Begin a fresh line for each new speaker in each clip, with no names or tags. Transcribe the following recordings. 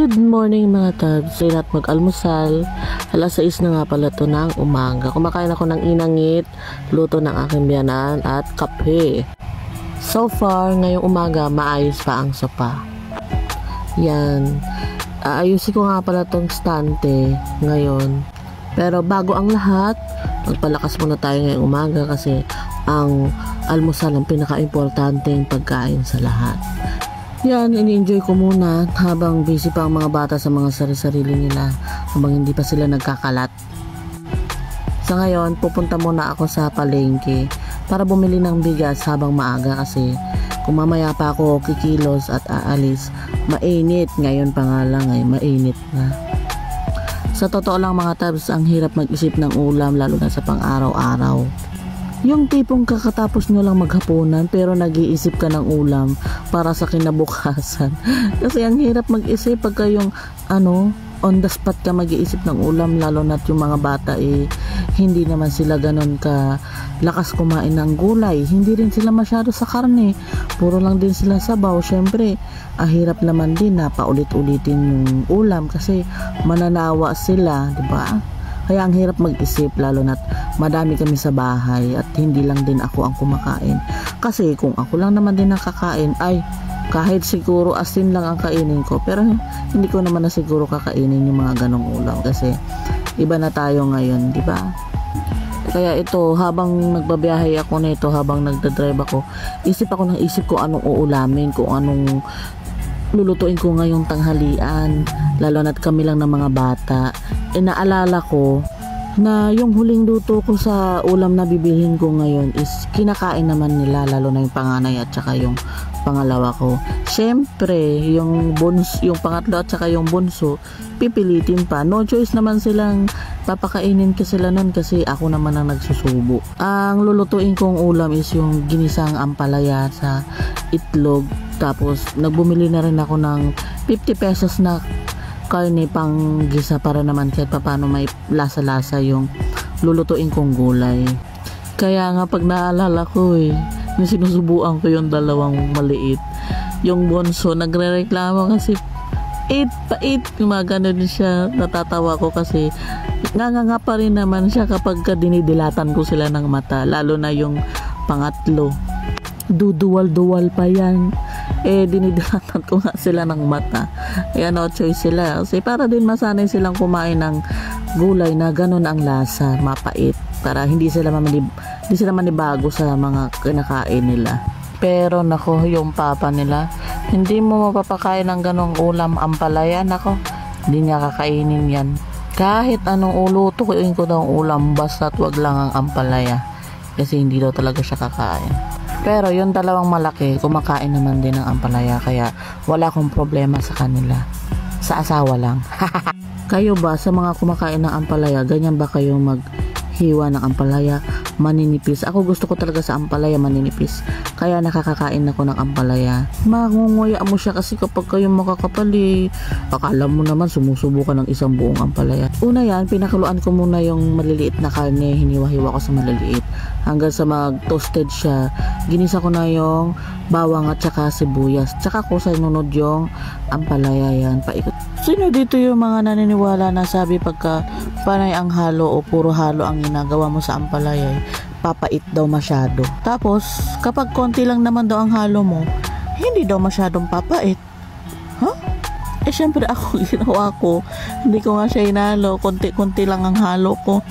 Good morning mga tabs. Say na't mag-almusal. Alas 6 na nga pala to ng umaga. Kumakain ako ng inangit, luto ng aking biyanan at kape. So far, ngayong umaga, maayos pa ang sopa. Yan. Aayusin ko nga pala tong stante ngayon. Pero bago ang lahat, magpalakas muna tayo ngayong umaga kasi ang almusal ang pinaka-importanteng pagkain sa lahat. Yan, ini-enjoy ko muna habang busy pa ang mga bata sa mga sarili-sarili nila habang hindi pa sila nagkakalat. Sa ngayon, pupunta muna ako sa palengke para bumili ng bigas habang maaga kasi kung mamaya pa ako kikilos at aalis, mainit. Ngayon pa nga lang ay mainit na. Sa totoo lang mga tabs, ang hirap mag-isip ng ulam lalo na sa pang-araw-araw. Yung tipong kakatapos nyo lang maghapunan pero nag-iisip ka ng ulam para sa kinabukasan. Kasi ang hirap mag-isip pagka yung on the spot ka mag-iisip ng ulam, lalo na't yung mga bata hindi naman sila ganon ka lakas kumain ng gulay. Hindi rin sila masyado sa karne. Puro lang din sila sabaw. Syempre, hirap naman din na paulit-ulitin yung ulam kasi mananawa sila, di ba? Kaya ang hirap mag-isip lalo na't madami kami sa bahay at hindi lang din ako ang kumakain. Kasi kung ako lang naman din ang kakain, ay kahit siguro asin lang ang kainin ko. Pero hindi ko naman na siguro kakainin yung mga ganong ulam kasi iba na tayo ngayon, di ba? Kaya ito, habang nagbabiyahe ako nito, habang nagdadrive ako, isip ako ng isip ko anong uulamin, kung anong lulutuin ko ngayong tanghalian, lalo na't kami lang ng mga bata. Naalala ko na yung huling luto ko sa ulam na bibilhin ko ngayon is kinakain naman nila, lalo na yung panganay at saka yung pangalawa ko. Syempre, yung pangatlo at saka yung bunso, pipilitin pa. No choice naman silang papakainin ko sila nun kasi ako naman ang nagsusubo. Ang lulutuin kong ulam is yung ginisang ampalaya sa itlog. Tapos, nagbumili na rin ako ng 50 pesos na karne pang gisa para naman kahit paano may lasa-lasa yung lulutuin kong gulay. Kaya nga pag naalala ko yung sinusubuan ko yung dalawang maliit, yung bunso nagre-reklamo kasi pait, gumagano din siya. Natatawa ko kasi nga pa rin naman siya kapag dinidilatan ko sila ng mata, lalo na yung pangatlo, duduwal-duwal pa yan. Dinidilatan ko nga sila ng mata. Kaya no choice sila. Kasi para din masanay silang kumain ng gulay na ganun ang lasa, mapait. Para hindi sila manibago sa mga kinakain nila. Pero nako, yung papa nila, hindi mo mapapakain ng ganung ulam ampalaya. Nako, hindi niya kakainin yan. Kahit anong ulutuin ko daw ulam, basta't wag lang ang ampalaya. Kasi hindi daw talaga siya kakain. Pero yung dalawang malaki, kumakain naman din ng ampalaya. Kaya wala akong problema sa kanila. Sa asawa lang. Kayo ba sa mga kumakain ng ampalaya, ganyan ba kayo maghiwa ng ampalaya? Maninipis. Ako gusto ko talaga sa ampalaya maninipis. Kaya nakakakain ako ng ampalaya. Mangunguya mo siya kasi kapag kayo makakapali, akala mo naman sumusubo ka ng isang buong ampalaya. Una yan, pinakuluan ko muna yung maliliit na karne. Hiniwa-hiwa ko sa maliliit hanggang sa mag-toasted siya. Ginisa ko na yung bawang at saka sibuyas. Tsaka ko sa nunod yung ampalaya yan. Paikot. Sino dito yung mga naniniwala na sabi pagka panay ang halo o puro halo ang ginagawa mo sa ampalaya, papait daw masyado. Tapos, kapag konti lang naman daw ang halo mo, hindi daw masyadong papait. Syempre ako, ginawa ko. Hindi ko nga siya hinalo. Konti-konti lang ang halo ko.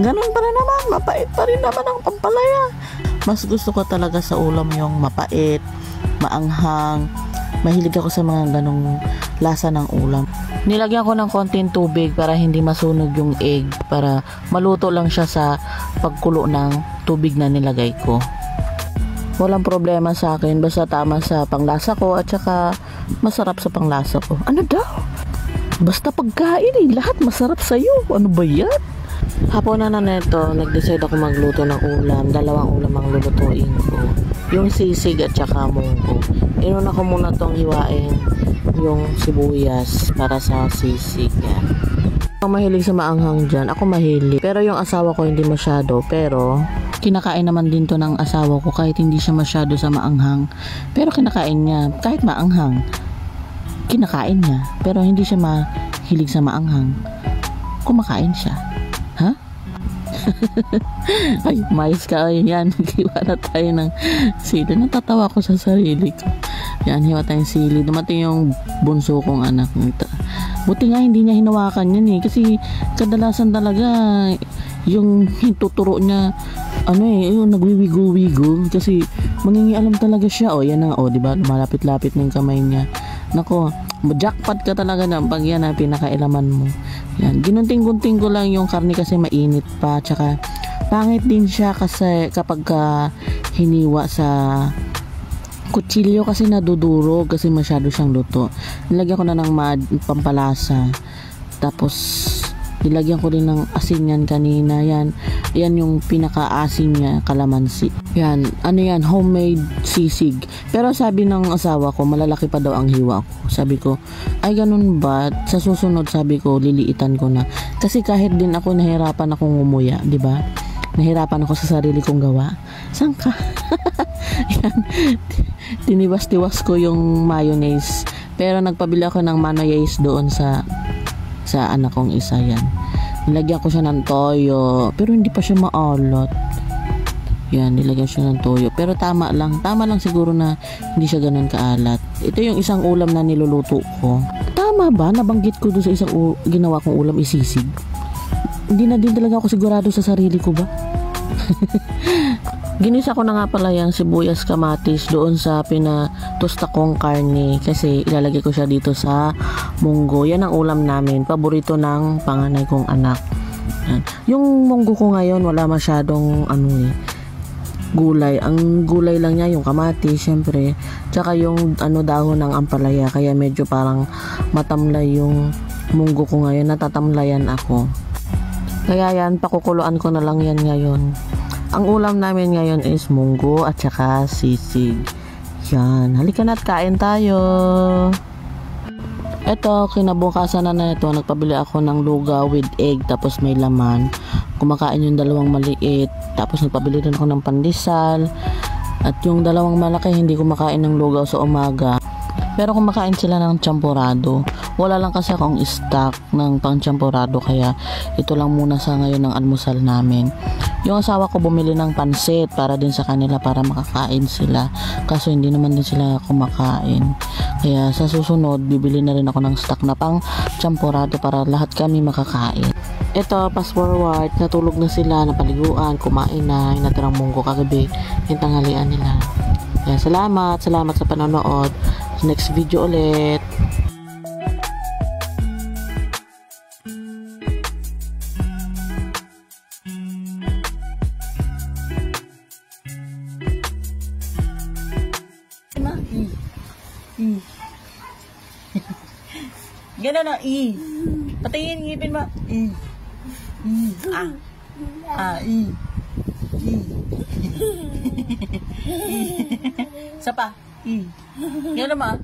Ganun pa rin naman, mapait pa rin naman ang ampalaya. Mas gusto ko talaga sa ulam yung mapait, maanghang. Mahilig ako sa mga ganong lasa ng ulam. Nilagyan ko ng konting tubig para hindi masunog yung egg, para maluto lang siya sa pagkulo ng tubig na nilagay ko. Walang problema sa akin, basta tama sa panglasa ko at saka masarap sa panglasa ko. Ano daw? Basta pagkain lahat masarap sa'yo. Ano ba yan? Hapon na neto, nag-decide ako magluto ng ulam. Dalawang ulam ang lulutuin ko. Yung sisig at saka munggo. Inuna ko muna tong hiwain yung sibuyas para sa sisig. Yan. Ang mahilig sa maanghang dyan, ako mahilig. Pero yung asawa ko hindi masyado. Pero kinakain naman din to ng asawa ko kahit hindi siya masyado sa maanghang. Pero kinakain niya kahit maanghang. kinakain niya. Pero hindi siya mahilig sa maanghang. Kumakain siya. Ha? Ay, mais ka. Ay, yan. Hiwa na tayo ng sili. Natatawa ko sa sarili ko. Yan, hiwa tayong sili. Dumating yung bunso kong anak nito. Buti nga hindi niya hinawakan yan eh. Kasi kadalasan talaga yung tuturo niya yung nagwiwigo-wigo. Kasi mangingialam talaga siya. O, yan na. O, diba? Malapit-lapit na yung kamay niya. Nako, jackpot ka talaga na pag yan na pinakailaman mo. Yan, ginunting-gunting ko lang yung karne kasi mainit pa. Tsaka, pangit din siya kasi kapag hiniwa sa kutsilyo kasi naduduro kasi masyado siyang luto. Nilagyan ko na ng pampalasa. Tapos, nilagyan ko din ng asin yan kanina. Yan yung pinaka-asin niya, kalamansi. Yan, homemade sisig. Pero sabi ng asawa ko, malalaki pa daw ang hiwa ko. Sabi ko, ay ganun ba? Sa susunod, sabi ko, liliitan ko na. Kasi kahit din ako nahirapan akong umuya, di ba? Nahirapan ako sa sarili kong gawa. Saan ka? Yan, tiniwas-tiwas ko yung mayonnaise. Pero nagpabili ako ng mayonnaise doon sa anak kong isa. Yan, nilagyan ko siya ng toyo, pero hindi pa siya maalat. Yan, nilagyan siya ng toyo, pero tama lang siguro na hindi siya ganun kaalat. Ito yung isang ulam na niluluto ko. Tama ba? Nabanggit ko doon sa isang ginawa kong ulam, isisig. Hindi na din talaga ako sigurado sa sarili ko ba. Ginisa ko na nga pala yung sibuyas, kamatis doon sa pinatosta kong karne kasi ilalagay ko siya dito sa munggo. Yan ang ulam namin, paborito ng panganay kong anak. Yan. Yung munggo ko ngayon wala masyadong gulay. Ang gulay lang niya yung kamatis, syempre, tsaka yung dahon ng ampalaya, kaya medyo parang matamlay yung munggo ko ngayon, natatamlayan ako. Kaya yan, pakukuluan ko na lang yan ngayon. Ang ulam namin ngayon is munggo at saka sisig. Yan, halika na't kain tayo. Eto, kinabukasan na ito, nagpabili ako ng lugaw with egg tapos may laman. Kumakain yung dalawang maliit. Tapos nagpabili din ako ng pandesal. At yung dalawang malaki hindi kumakain ng lugaw sa umaga. Pero kumakain sila ng champurado. Wala lang kasi akong stock ng pang champurado, kaya ito lang muna sa ngayon ng almusal namin. Yung asawa ko bumili ng pansit para din sa kanila para makakain sila. Kaso hindi naman din sila kumakain. Kaya sa susunod, bibili na rin ako ng stock na pang champurado para lahat kami makakain. Ito, fast forward, natulog na sila, napaliguan, kumain na, yung natirang munggo kagabi, yung tanghalian nila. Kaya salamat sa panonood. Next video ulit. Gano'n na, patingin ngipin mo. Isa pa. Gano'n ma.